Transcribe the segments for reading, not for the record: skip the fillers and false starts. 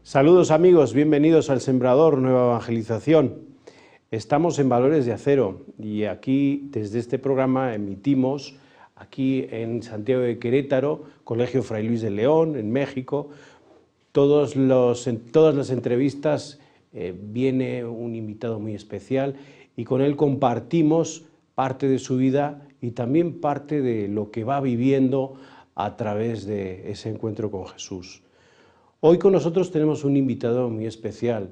Saludos amigos, bienvenidos al Sembrador, Nueva Evangelización. Estamos en Valores de Acero y aquí desde este programa emitimos aquí en Santiago de Querétaro, Colegio Fray Luis de León, en México. Todas las entrevistas viene un invitado muy especial y con él compartimos parte de su vida y también parte de lo que va viviendo a través de ese encuentro con Jesús. Hoy con nosotros tenemos un invitado muy especial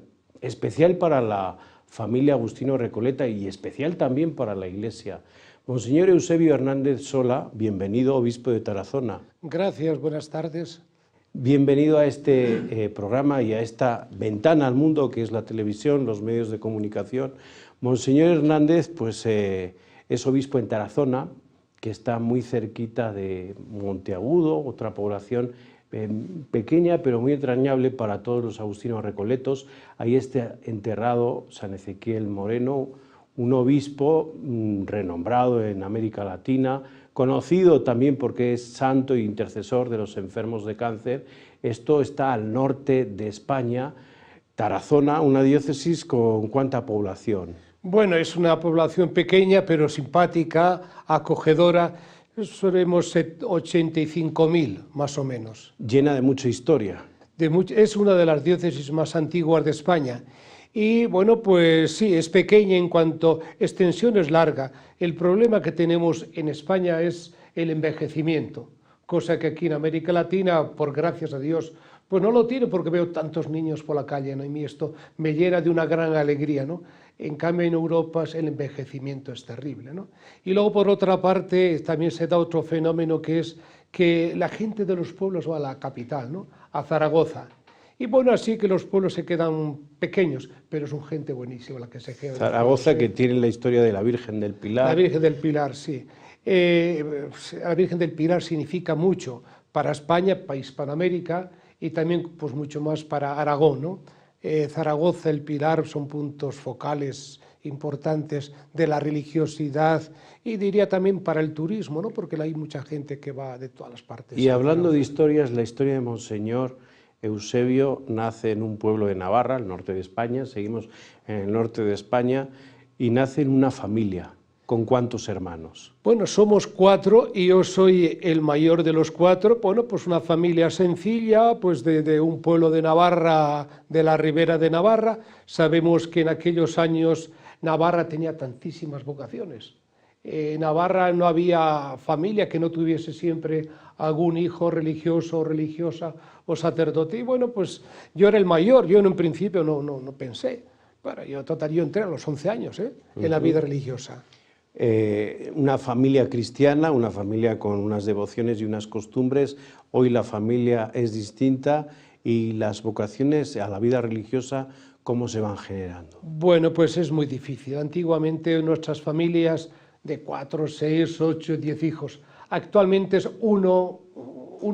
para la familia Agustino Recoleta y especial también para la Iglesia. Monseñor Eusebio Hernández Sola, bienvenido, obispo de Tarazona. Gracias, buenas tardes. Bienvenido a este programa y a esta ventana al mundo que es la televisión, los medios de comunicación. Monseñor Hernández pues, es obispo en Tarazona, que está muy cerquita de Monteagudo, otra población pequeña pero muy entrañable para todos los agustinos recoletos. Ahí está enterrado San Ezequiel Moreno, un obispo renombrado en América Latina, conocido también porque es santo e intercesor de los enfermos de cáncer. Esto está al norte de España. Tarazona, una diócesis con ¿cuánta población? Bueno, es una población pequeña pero simpática, acogedora. Seremos 85.000 más o menos. Llena de mucha historia. Es una de las diócesis más antiguas de España. Y bueno, pues sí, es pequeña en cuanto a extensión es larga. El problema que tenemos en España es el envejecimiento, cosa que aquí en América Latina, por gracias a Dios, pues no lo tiene porque veo tantos niños por la calle, ¿no? Y esto me llena de una gran alegría, ¿no? En cambio en Europa el envejecimiento es terrible, ¿no? Y luego por otra parte también se da otro fenómeno que es que la gente de los pueblos va a la capital, ¿no? A Zaragoza. Y bueno, así que los pueblos se quedan pequeños, pero son gente buenísima la que se queda. Zaragoza, que tiene la historia de la Virgen del Pilar. La Virgen del Pilar, sí. La Virgen del Pilar significa mucho para España, para Hispanoamérica, y también pues mucho más para Aragón, ¿no? Zaragoza, el Pilar son puntos focales importantes de la religiosidad y diría también para el turismo, ¿no? Porque hay mucha gente que va de todas las partes. Y hablando de historias, la historia de Monseñor Eusebio nace en un pueblo de Navarra, al norte de España, seguimos en el norte de España, y nace en una familia. ¿Con cuántos hermanos? Bueno, somos 4 y yo soy el mayor de los 4. Bueno, pues una familia sencilla, pues de un pueblo de Navarra, de la Ribera de Navarra. Sabemos que en aquellos años Navarra tenía tantísimas vocaciones. En Navarra no había familia que no tuviese siempre algún hijo religioso o religiosa o sacerdote. Y bueno, pues yo era el mayor, yo en un principio no pensé. Bueno, yo entré a los 11 años en la vida religiosa. Una familia cristiana, una familia con unas devociones y unas costumbres. Hoy la familia es distinta y las vocaciones a la vida religiosa, ¿cómo se van generando? Bueno, pues es muy difícil. Antiguamente nuestras familias de 4, 6, 8, 10 hijos. Actualmente es uno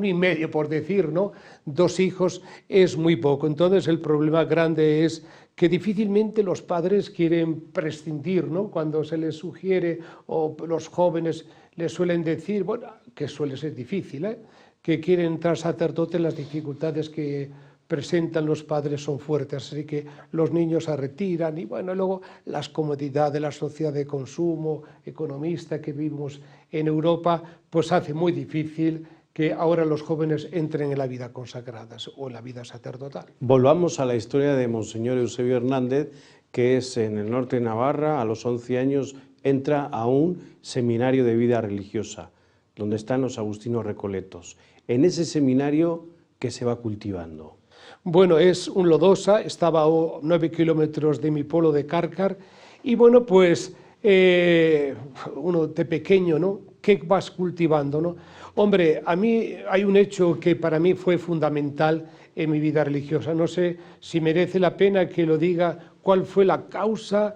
y medio, por decir, ¿no? 2 hijos es muy poco. Entonces el problema grande es que difícilmente los padres quieren prescindir, ¿no? Cuando se les sugiere o los jóvenes les suelen decir, bueno, que suele ser difícil, que quieren entrar sacerdotes, las dificultades que presentan los padres son fuertes, así que los niños se retiran y bueno, luego las comodidades de la sociedad de consumo economista que vivimos en Europa, pues hace muy difícil que ahora los jóvenes entren en la vida consagrada o en la vida sacerdotal. Volvamos a la historia de Monseñor Eusebio Hernández, que es en el norte de Navarra. A los 11 años entra a un seminario de vida religiosa, donde están los agustinos recoletos. En ese seminario, ¿qué se va cultivando? Bueno, es un Lodosa, estaba a 9 kilómetros de mi pueblo de Cárcar, y bueno, pues uno de pequeño, ¿no? ¿Qué vas cultivando, no? Hombre, a mí hay un hecho que para mí fue fundamental en mi vida religiosa. No sé si merece la pena que lo diga, cuál fue la causa,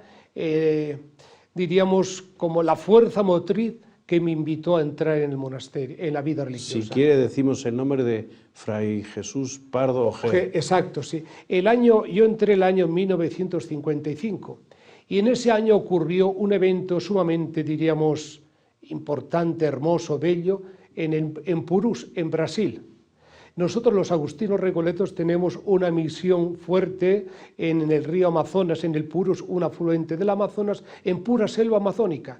diríamos, como la fuerza motriz que me invitó a entrar en el monasterio, en la vida religiosa. Si quiere decimos el nombre de Fray Jesús Pardo Ojeda. Exacto, sí. Yo entré el año 1955 y en ese año ocurrió un evento sumamente, diríamos, importante, hermoso, bello, en Purús, en Brasil. Nosotros los agustinos recoletos tenemos una misión fuerte en el río Amazonas, en el Purus, un afluente del Amazonas, en pura selva amazónica.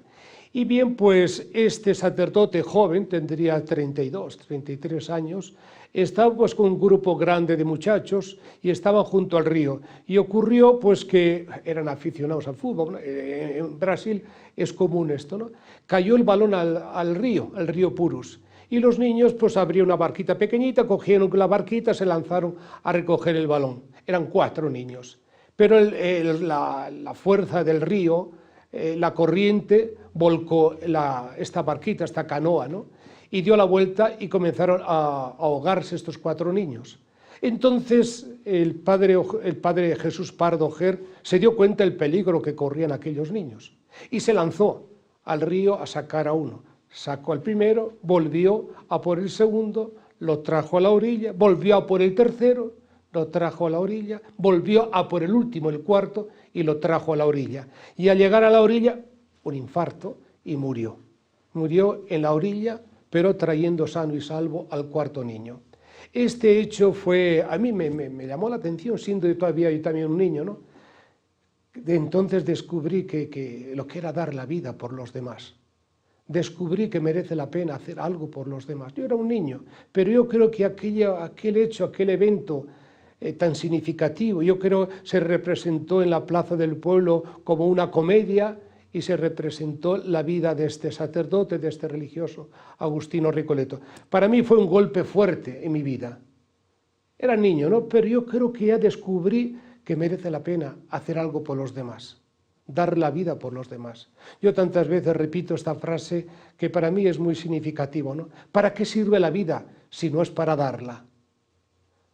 Y bien, pues este sacerdote joven, tendría 32, 33 años, estaba pues con un grupo grande de muchachos y estaban junto al río. Y ocurrió pues que eran aficionados al fútbol, ¿no? En Brasil es común esto, ¿no? Cayó el balón al río Purus. Y los niños pues abrieron una barquita pequeñita, cogieron la barquita, se lanzaron a recoger el balón. Eran 4 niños. Pero la fuerza del río, la corriente, volcó esta barquita, esta canoa, ¿no? Y dio la vuelta y comenzaron a ahogarse estos 4 niños. Entonces el padre Jesús Pardo Ojer se dio cuenta del peligro que corrían aquellos niños y se lanzó al río a sacar a uno. Sacó al primero, volvió a por el segundo, lo trajo a la orilla, volvió a por el tercero, lo trajo a la orilla, volvió a por el último, el cuarto, y lo trajo a la orilla. Y al llegar a la orilla, un infarto y murió. Murió en la orilla, pero trayendo sano y salvo al 4.º niño. Este hecho a mí me llamó la atención, siendo todavía yo también un niño, ¿no? De entonces descubrí que lo que era dar la vida por los demás. Descubrí que merece la pena hacer algo por los demás. Yo era un niño, pero yo creo que aquel hecho, aquel evento tan significativo, yo creo se representó en la plaza del pueblo como una comedia y se representó la vida de este sacerdote, de este religioso, Agustino Recoleto. Para mí fue un golpe fuerte en mi vida. Era niño, ¿no? Pero yo creo que ya descubrí que merece la pena hacer algo por los demás. Dar la vida por los demás. Yo tantas veces repito esta frase que para mí es muy significativo, ¿no? ¿Para qué sirve la vida si no es para darla?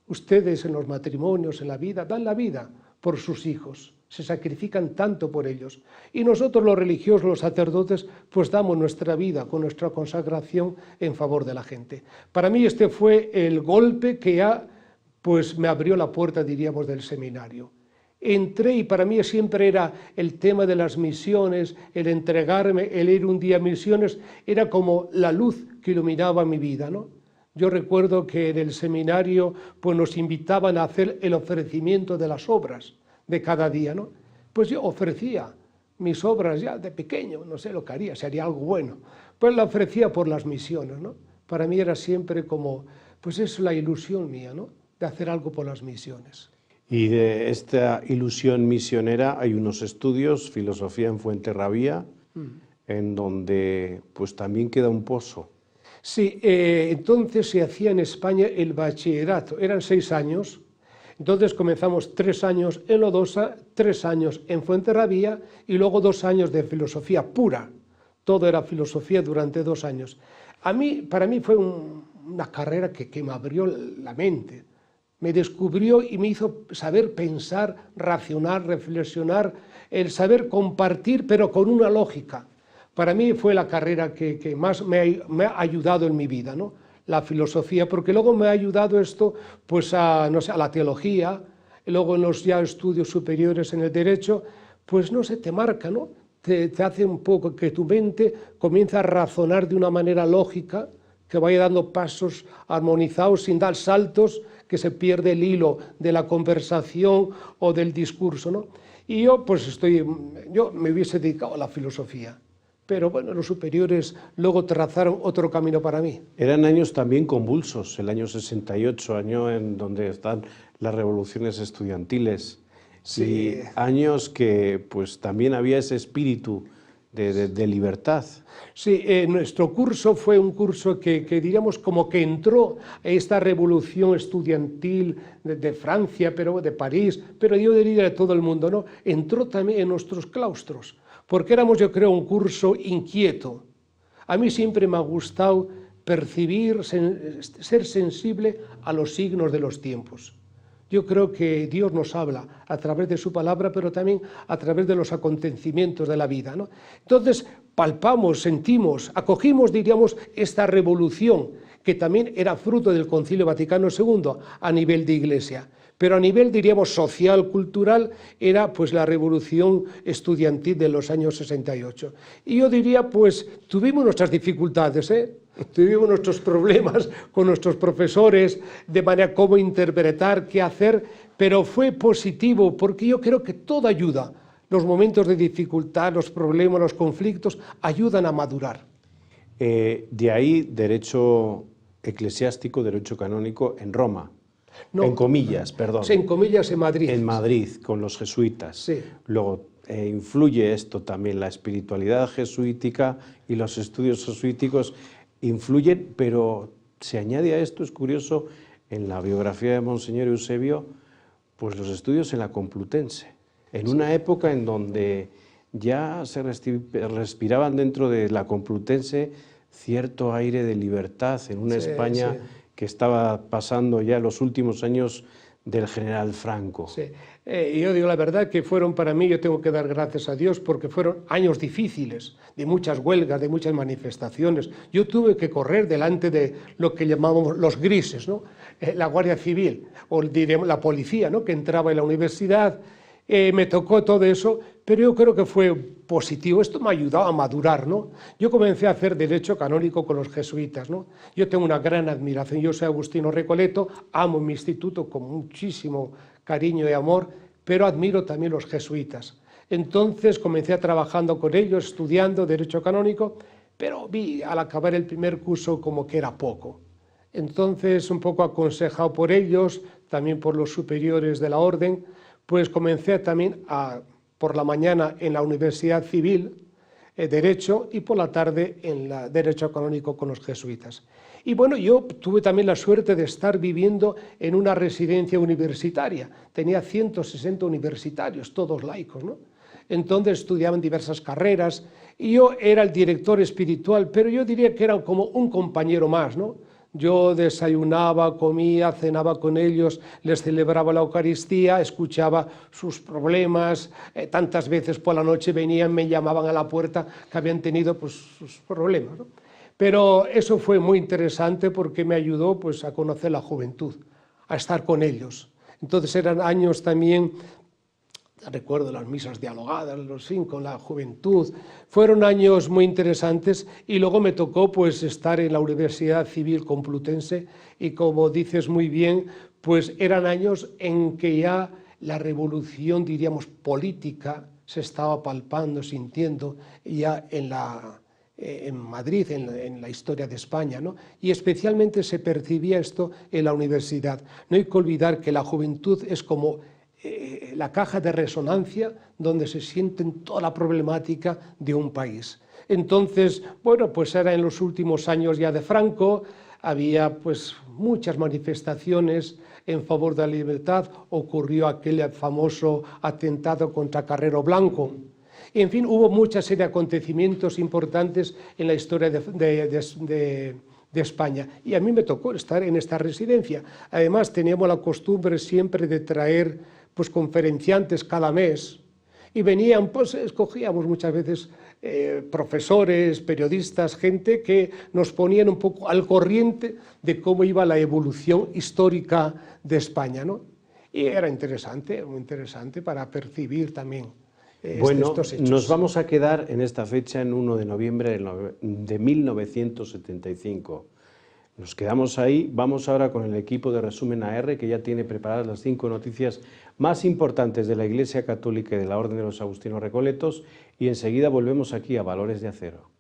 Ustedes en los matrimonios, en la vida, dan la vida por sus hijos, se sacrifican tanto por ellos. Y nosotros los religiosos, los sacerdotes, pues damos nuestra vida con nuestra consagración en favor de la gente. Para mí este fue el golpe que ya pues me abrió la puerta, diríamos, del seminario. Entré y para mí siempre era el tema de las misiones, el entregarme, el ir un día a misiones, era como la luz que iluminaba mi vida, ¿no? Yo recuerdo que en el seminario pues nos invitaban a hacer el ofrecimiento de las obras de cada día, ¿no? Pues yo ofrecía mis obras ya de pequeño, no sé lo que haría, si haría algo bueno, pues la ofrecía por las misiones, ¿no? Para mí era siempre como, pues es la ilusión mía, ¿no? De hacer algo por las misiones. Y de esta ilusión misionera hay unos estudios, filosofía en Fuenterrabía, en donde pues también queda un pozo. Sí, entonces se hacía en España el bachillerato, eran 6 años, entonces comenzamos 3 años en Lodosa, 3 años en Fuenterrabía y luego 2 años de filosofía pura, todo era filosofía durante 2 años. Para mí fue una carrera que me abrió la mente, me descubrió y me hizo saber pensar, racionar, reflexionar, el saber compartir pero con una lógica. Para mí fue la carrera que más me ha ayudado en mi vida, ¿no? La filosofía, porque luego me ha ayudado esto pues no sé, a la teología, y luego en los ya estudios superiores en el derecho, pues no sé, te marca, ¿no? Te hace un poco que tu mente comienza a razonar de una manera lógica, que vaya dando pasos armonizados sin dar saltos, que se pierde el hilo de la conversación o del discurso, ¿no? Y yo me hubiese dedicado a la filosofía. Pero bueno, los superiores luego trazaron otro camino para mí. Eran años también convulsos, el año 68, año en donde están las revoluciones estudiantiles. Sí. Y años que pues también había ese espíritu de libertad. Sí, nuestro curso fue un curso que diríamos como que entró a esta revolución estudiantil de Francia, pero de París, pero yo diría de todo el mundo, ¿no? Entró también en nuestros claustros. Porque éramos, yo creo, un curso inquieto. A mí siempre me ha gustado percibir, ser sensible a los signos de los tiempos. Yo creo que Dios nos habla a través de su palabra, pero también a través de los acontecimientos de la vida, ¿no? Entonces, palpamos, sentimos, acogimos, diríamos, esta revolución, que también era fruto del Concilio Vaticano II a nivel de Iglesia. Pero a nivel, diríamos, social, cultural, era pues la revolución estudiantil de los años 68. Y yo diría, pues tuvimos nuestras dificultades, tuvimos nuestros problemas con nuestros profesores, de manera cómo interpretar, qué hacer, pero fue positivo, porque yo creo que todo ayuda. Los momentos de dificultad, los problemas, los conflictos, ayudan a madurar. De ahí, derecho eclesiástico, derecho canónico en Roma. No, en comillas, perdón. En comillas, en Madrid. En Madrid, con los jesuitas. Sí. Luego, influye esto también, la espiritualidad jesuítica y los estudios jesuíticos influyen, pero se añade a esto, es curioso, en la biografía de Monseñor Eusebio, pues los estudios en la Complutense, en una época en donde ya se respiraban dentro de la Complutense cierto aire de libertad en una España que estaba pasando ya los últimos años del general Franco. Sí. Yo digo la verdad que fueron para mí, yo tengo que dar gracias a Dios porque fueron años difíciles, de muchas huelgas, de muchas manifestaciones. Yo tuve que correr delante de lo que llamábamos los grises, ¿no? La Guardia Civil o diremos, la policía, ¿no? Que entraba en la universidad. Me tocó todo eso, pero yo creo que fue positivo. Esto me ha ayudado a madurar, ¿no? Yo comencé a hacer derecho canónico con los jesuitas, ¿no? Yo tengo una gran admiración. Yo soy Agustino Recoleto, amo mi instituto con muchísimo cariño y amor, pero admiro también los jesuitas. Entonces comencé trabajando con ellos, estudiando derecho canónico, pero vi al acabar el primer curso como que era poco. Entonces, un poco aconsejado por ellos, también por los superiores de la orden, pues comencé también por la mañana en la Universidad Civil, Derecho, y por la tarde en la Derecho Canónico con los jesuitas. Y bueno, yo tuve también la suerte de estar viviendo en una residencia universitaria. Tenía 160 universitarios, todos laicos, ¿no? Entonces estudiaban diversas carreras y yo era el director espiritual, pero yo diría que era como un compañero más, ¿no? Yo desayunaba, comía, cenaba con ellos, les celebraba la Eucaristía, escuchaba sus problemas, tantas veces por la noche venían, me llamaban a la puerta que habían tenido pues, sus problemas, ¿no? Pero eso fue muy interesante porque me ayudó pues, a conocer la juventud, a estar con ellos. Entonces eran años también, recuerdo las misas dialogadas, los 5, la juventud, fueron años muy interesantes y luego me tocó pues estar en la Universidad Civil Complutense y como dices muy bien, pues eran años en que ya la revolución, diríamos, política se estaba palpando, sintiendo ya en Madrid, en la historia de España, ¿no? Y especialmente se percibía esto en la universidad. No hay que olvidar que la juventud es como la caja de resonancia donde se sienten toda la problemática de un país. Entonces, bueno, pues era en los últimos años ya de Franco, había pues muchas manifestaciones en favor de la libertad, ocurrió aquel famoso atentado contra Carrero Blanco. Y, en fin, hubo mucha serie de acontecimientos importantes en la historia de España. Y a mí me tocó estar en esta residencia. Además, teníamos la costumbre siempre de traer pues conferenciantes cada mes y venían, pues escogíamos muchas veces profesores, periodistas, gente que nos ponían un poco al corriente de cómo iba la evolución histórica de España, ¿no? Y era interesante, muy interesante para percibir también estos hechos. Nos vamos a quedar en esta fecha, en 1 de noviembre de 1975. Nos quedamos ahí, vamos ahora con el equipo de Resumen AR, que ya tiene preparadas las 5 noticias más importantes de la Iglesia Católica y de la Orden de los Agustinos Recoletos, y enseguida volvemos aquí a Valores de Acero.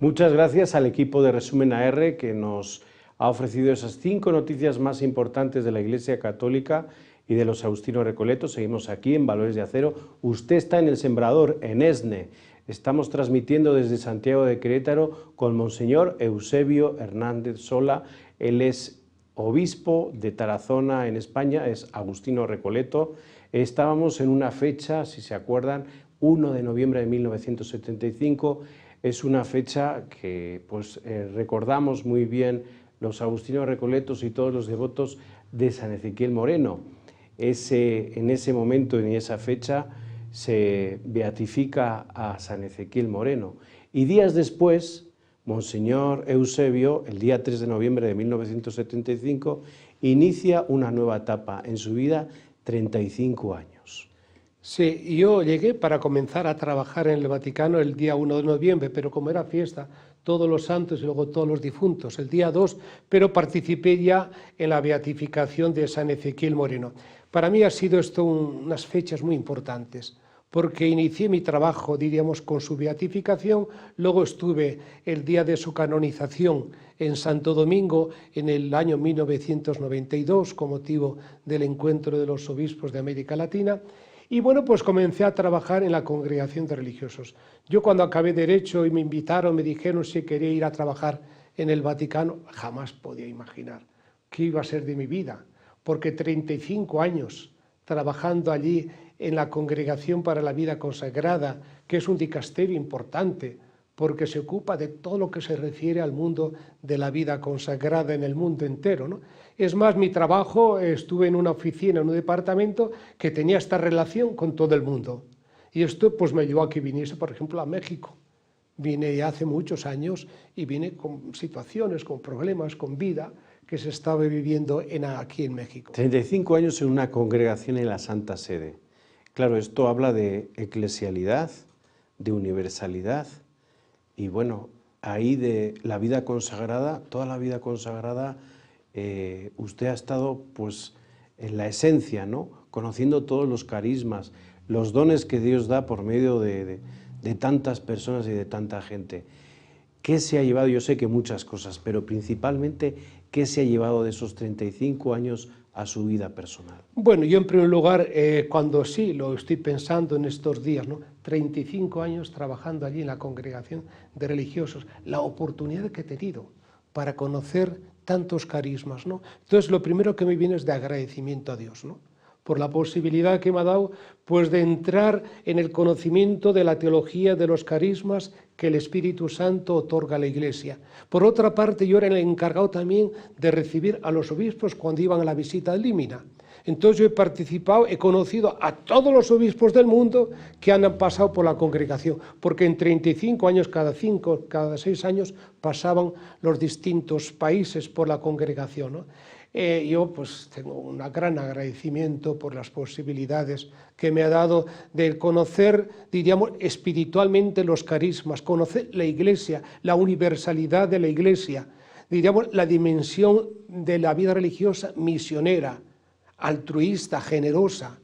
Muchas gracias al equipo de Resumen AR que nos ha ofrecido esas 5 noticias más importantes de la Iglesia Católica y de los Agustinos Recoletos. Seguimos aquí en Valores de Acero. Usted está en El Sembrador, en ESNE. Estamos transmitiendo desde Santiago de Querétaro con Monseñor Eusebio Hernández Sola. Él es obispo de Tarazona, en España, es Agustino Recoleto. Estábamos en una fecha, si se acuerdan, 1 de noviembre de 1975. Es una fecha que pues, recordamos muy bien los Agustinos Recoletos y todos los devotos de San Ezequiel Moreno. en ese momento, en esa fecha, se beatifica a San Ezequiel Moreno. Y días después, Monseñor Eusebio, el día 3 de noviembre de 1975, inicia una nueva etapa en su vida, 35 años. Sí, yo llegué para comenzar a trabajar en el Vaticano el día 1 de noviembre, pero como era fiesta, todos los santos y luego todos los difuntos, el día 2, pero participé ya en la beatificación de San Ezequiel Moreno. Para mí ha sido esto unas fechas muy importantes, porque inicié mi trabajo, diríamos, con su beatificación, luego estuve el día de su canonización en Santo Domingo en el año 1992, con motivo del encuentro de los obispos de América Latina, y bueno, pues comencé a trabajar en la congregación de religiosos. Yo cuando acabé Derecho y me invitaron, me dijeron si quería ir a trabajar en el Vaticano, jamás podía imaginar qué iba a ser de mi vida, porque 35 años trabajando allí en la Congregación para la Vida Consagrada, que es un dicasterio importante, porque se ocupa de todo lo que se refiere al mundo de la vida consagrada en el mundo entero, ¿no? Es más, mi trabajo, estuve en una oficina, en un departamento que tenía esta relación con todo el mundo. Y esto pues me llevó a que viniese, por ejemplo, a México. Vine ya hace muchos años y vine con situaciones, con problemas, con vida que se estaba viviendo aquí en México. 35 años en una congregación en la Santa Sede. Claro, esto habla de eclesialidad, de universalidad y bueno, ahí de la vida consagrada, toda la vida consagrada, usted ha estado pues en la esencia, ¿no? Conociendo todos los carismas, los dones que Dios da por medio de tantas personas y de tanta gente. ¿Qué se ha llevado? Yo sé que muchas cosas, pero principalmente, ¿qué se ha llevado de esos 35 años a su vida personal? Bueno, yo en primer lugar, cuando sí, lo estoy pensando en estos días, ¿no? 35 años trabajando allí en la congregación de religiosos, la oportunidad que he tenido para conocer tantos carismas, ¿no? Entonces, lo primero que me viene es de agradecimiento a Dios, ¿no? Por la posibilidad que me ha dado pues, de entrar en el conocimiento de la teología de los carismas que el Espíritu Santo otorga a la Iglesia. Por otra parte, yo era el encargado también de recibir a los obispos cuando iban a la visita al Límina. Entonces yo he participado, he conocido a todos los obispos del mundo que han pasado por la congregación, porque en 35 años, cada 6 años, pasaban los distintos países por la congregación, ¿no? Yo pues tengo un gran agradecimiento por las posibilidades que me ha dado de conocer, diríamos, espiritualmente los carismas, conocer la Iglesia, la universalidad de la Iglesia, diríamos, la dimensión de la vida religiosa misionera, altruista, generosa,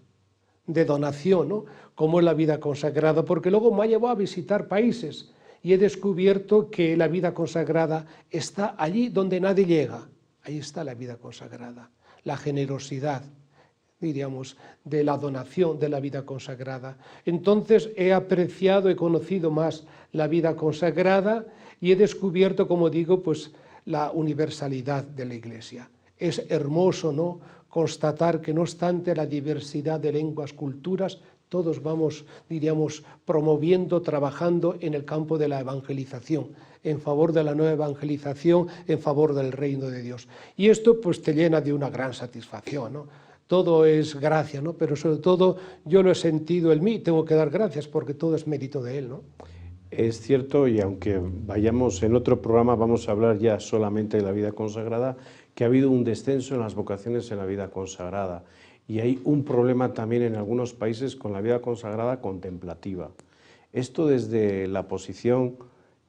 de donación, ¿no? Como es la vida consagrada, porque luego me ha llevado a visitar países y he descubierto que la vida consagrada está allí donde nadie llega. Ahí está la vida consagrada, la generosidad, diríamos, de la donación de la vida consagrada. Entonces he apreciado, he conocido más la vida consagrada y he descubierto, como digo, pues la universalidad de la Iglesia. Es hermoso, ¿no?, constatar que no obstante la diversidad de lenguas, culturas, todos vamos, diríamos, promoviendo, trabajando en el campo de la evangelización, en favor de la nueva evangelización, en favor del reino de Dios. Y esto pues te llena de una gran satisfacción, ¿no? Todo es gracia, ¿no? Pero sobre todo yo lo he sentido en mí, tengo que dar gracias porque todo es mérito de Él, ¿no? Es cierto, y aunque vayamos en otro programa, vamos a hablar ya solamente de la vida consagrada, que ha habido un descenso en las vocaciones en la vida consagrada. Y hay un problema también en algunos países con la vida consagrada contemplativa. Esto desde la posición,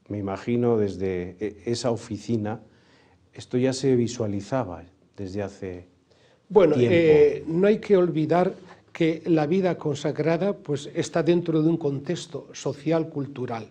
me imagino, desde esa oficina, esto ya se visualizaba desde hace tiempo. No hay que olvidar que la vida consagrada pues, está dentro de un contexto social, cultural.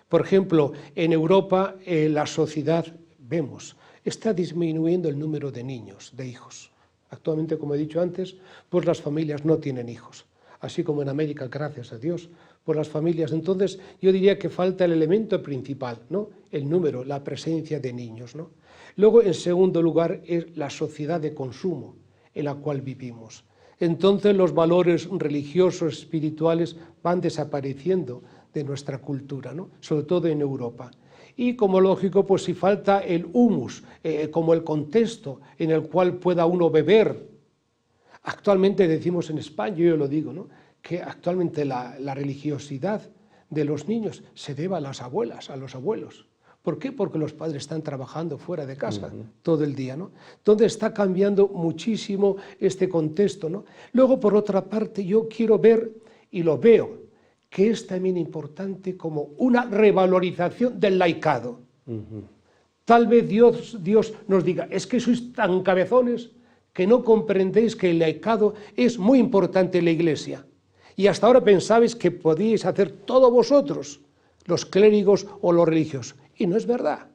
Por ejemplo, en Europa la sociedad, vemos, está disminuyendo el número de niños, de hijos. Actualmente, como he dicho antes, pues las familias no tienen hijos. Así como en América, gracias a Dios, por las familias. Entonces, yo diría que falta el elemento principal, ¿no? El número, la presencia de niños, ¿no? Luego, en segundo lugar, es la sociedad de consumo en la cual vivimos. Entonces, los valores religiosos, espirituales, van desapareciendo de nuestra cultura, ¿no? Sobre todo en Europa. Y como lógico, pues si falta el humus, como el contexto en el cual pueda uno beber Actualmente decimos en España, yo lo digo, ¿no?, que actualmente la religiosidad de los niños se debe a las abuelas, a los abuelos. ¿Por qué? Porque los padres están trabajando fuera de casa todo el día, ¿no? Entonces está cambiando muchísimo este contexto, ¿no? Luego, por otra parte, yo quiero ver, y lo veo, que es también importante como una revalorización del laicado. Tal vez Dios nos diga, es que sois tan cabezones que no comprendéis que el laicado es muy importante en la Iglesia. Y hasta ahora pensabais que podíais hacer todo vosotros, los clérigos o los religiosos. Y no es verdad.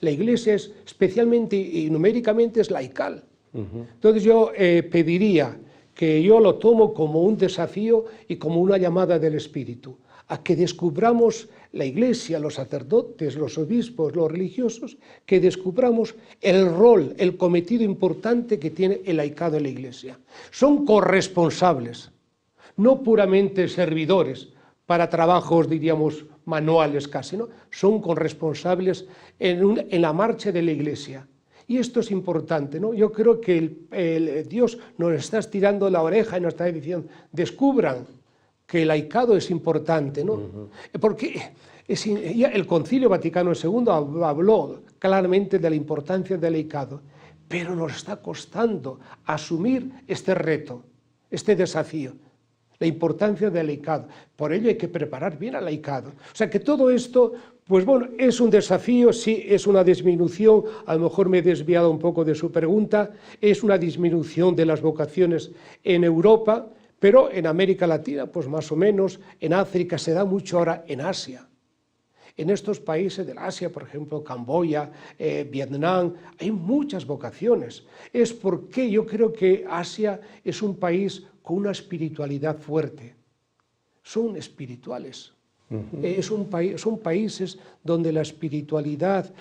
La Iglesia es especialmente y numéricamente es laical. Entonces yo pediría, que yo lo tomo como un desafío y como una llamada del Espíritu, a que descubramos la Iglesia, los sacerdotes, los obispos, los religiosos, que descubramos el rol, el cometido importante que tiene el laicado en la Iglesia. Son corresponsables, no puramente servidores para trabajos, diríamos, manuales casi, ¿no? Son corresponsables en la marcha de la Iglesia. Y esto es importante, ¿no? Yo creo que Dios nos está estirando la oreja y nos está diciendo, descubran que el laicado es importante, ¿no? Porque el Concilio Vaticano II habló claramente de la importancia del laicado, pero nos está costando asumir este reto, este desafío. La importancia del laicado. Por ello hay que preparar bien al laicado. O sea que todo esto, pues bueno, es un desafío, sí, es una disminución, a lo mejor me he desviado un poco de su pregunta, es una disminución de las vocaciones en Europa, pero en América Latina, pues más o menos, en África se da mucho ahora, en Asia. En estos países del Asia, por ejemplo, Camboya, Vietnam, hay muchas vocaciones. Es porque yo creo que Asia es un país con una espiritualidad fuerte. Son espirituales. Son países donde la espiritualidad,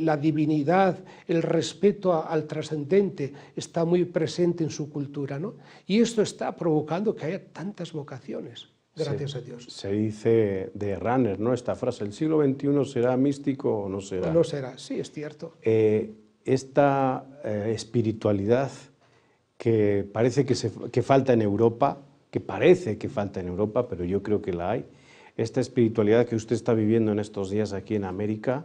la divinidad, el respeto al trascendente está muy presente en su cultura, ¿no? Y esto está provocando que haya tantas vocaciones. Gracias a Dios. Se dice de Rahner, ¿no?, esta frase, ¿el siglo XXI será místico o no será? No será, sí, es cierto. Esta espiritualidad que parece que falta en Europa, pero yo creo que la hay, esta espiritualidad que usted está viviendo en estos días aquí en América,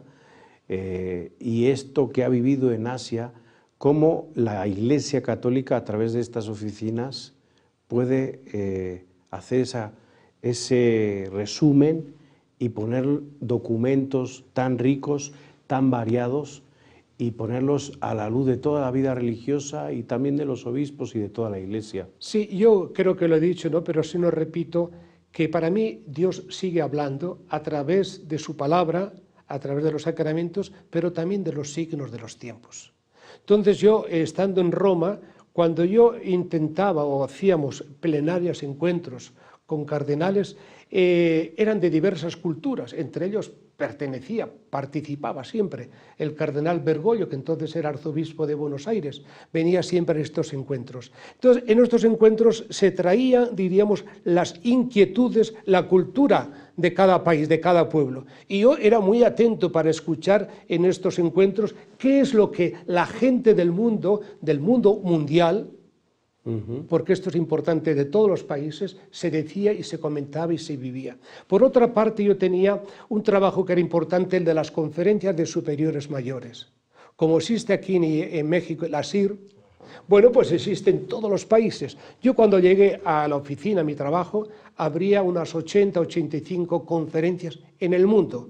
y esto que ha vivido en Asia, cómo la Iglesia Católica a través de estas oficinas puede hacer ese resumen y poner documentos tan ricos, tan variados, y ponerlos a la luz de toda la vida religiosa y también de los obispos y de toda la Iglesia. Sí, yo creo que lo he dicho, ¿no?, pero sí no repito, que para mí Dios sigue hablando a través de su palabra, a través de los sacramentos, pero también de los signos de los tiempos. Entonces yo, estando en Roma, cuando yo intentaba o hacíamos plenarias, encuentros con cardenales, eran de diversas culturas, entre ellos participaba siempre el cardenal Bergoglio, que entonces era arzobispo de Buenos Aires, venía siempre a estos encuentros. Entonces, en estos encuentros se traían, diríamos, las inquietudes, la cultura de cada país, de cada pueblo. Y yo era muy atento para escuchar en estos encuentros qué es lo que la gente del mundo mundial, porque esto es importante, de todos los países, se decía y se comentaba y se vivía. Por otra parte, yo tenía un trabajo que era importante, el de las conferencias de superiores mayores. Como existe aquí en México la SIR, bueno, pues existe en todos los países. Yo cuando llegué a la oficina, a mi trabajo, habría unas 80, 85 conferencias en el mundo.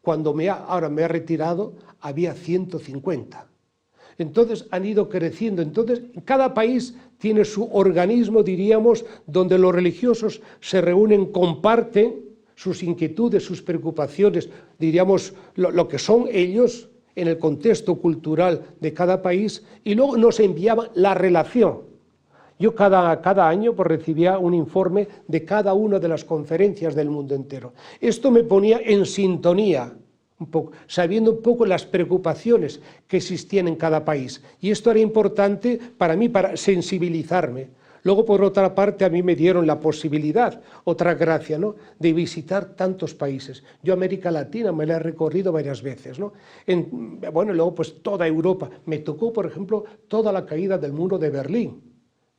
Cuando ahora me he retirado, había 150. Entonces han ido creciendo. Entonces cada país tiene su organismo, diríamos, donde los religiosos se reúnen, comparten sus inquietudes, sus preocupaciones, diríamos lo que son ellos en el contexto cultural de cada país, y luego nos enviaban la relación. Yo cada año pues, recibía un informe de cada una de las conferencias del mundo entero. Esto me ponía en sintonía, un poco, sabiendo un poco las preocupaciones que existían en cada país. Y esto era importante para mí, para sensibilizarme. Luego, por otra parte, a mí me dieron la posibilidad, otra gracia, ¿no?, de visitar tantos países. Yo América Latina me la he recorrido varias veces, ¿no? Bueno, luego pues toda Europa. Me tocó, por ejemplo, toda la caída del muro de Berlín.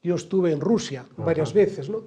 Yo estuve en Rusia varias veces, ¿no?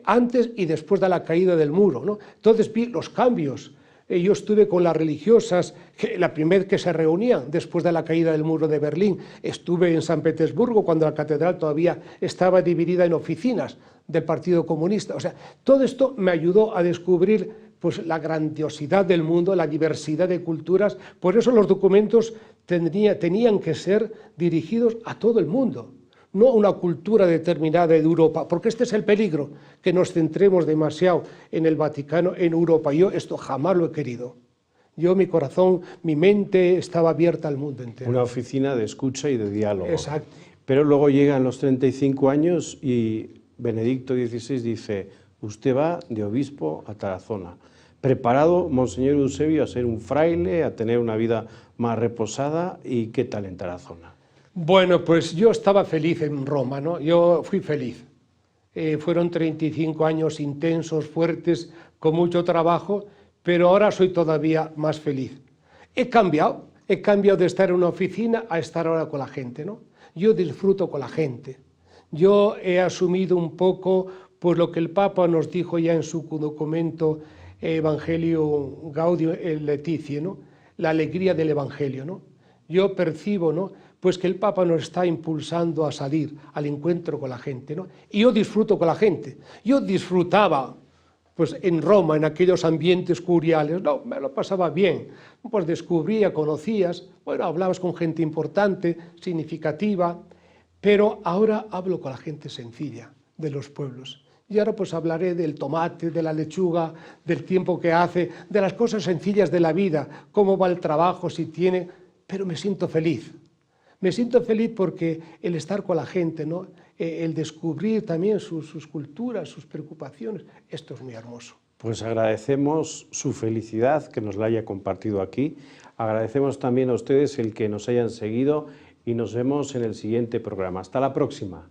Antes y después de la caída del muro, ¿no? Entonces vi los cambios. Yo estuve con las religiosas, la primera que se reunían después de la caída del muro de Berlín. Estuve en San Petersburgo cuando la catedral todavía estaba dividida en oficinas del Partido Comunista. O sea, todo esto me ayudó a descubrir pues, la grandiosidad del mundo, la diversidad de culturas. Por eso los documentos tenían que ser dirigidos a todo el mundo, no a una cultura determinada de Europa, porque este es el peligro, que nos centremos demasiado en el Vaticano, en Europa. Yo esto jamás lo he querido. Yo, mi corazón, mi mente estaba abierta al mundo entero. Una oficina de escucha y de diálogo. Exacto. Pero luego llegan los 35 años y Benedicto XVI dice, usted va de obispo a Tarazona. Preparado, Monseñor Eusebio, a ser un fraile, a tener una vida más reposada. ¿Y qué tal en Tarazona? Bueno, pues yo estaba feliz en Roma, ¿no? Yo fui feliz. Fueron 35 años intensos, fuertes, con mucho trabajo, pero ahora soy todavía más feliz. He cambiado de estar en una oficina a estar ahora con la gente, ¿no? Yo disfruto con la gente. Yo he asumido un poco pues, lo que el Papa nos dijo ya en su documento Evangelio Gaudium et Laetitia, ¿no? La alegría del Evangelio, ¿no? Yo percibo, ¿no? Pues que el Papa nos está impulsando a salir al encuentro con la gente, ¿no? Y yo disfruto con la gente. Yo disfrutaba pues, en Roma, en aquellos ambientes curiales, no, me lo pasaba bien. Pues descubría, conocías, bueno, hablabas con gente importante, significativa, pero ahora hablo con la gente sencilla de los pueblos. Y ahora pues hablaré del tomate, de la lechuga, del tiempo que hace, de las cosas sencillas de la vida, cómo va el trabajo, si tiene, pero me siento feliz. Me siento feliz porque el estar con la gente, ¿no? El descubrir también sus culturas, sus preocupaciones, esto es muy hermoso. Pues agradecemos su felicidad, que nos la haya compartido aquí. Agradecemos también a ustedes el que nos hayan seguido y nos vemos en el siguiente programa. Hasta la próxima.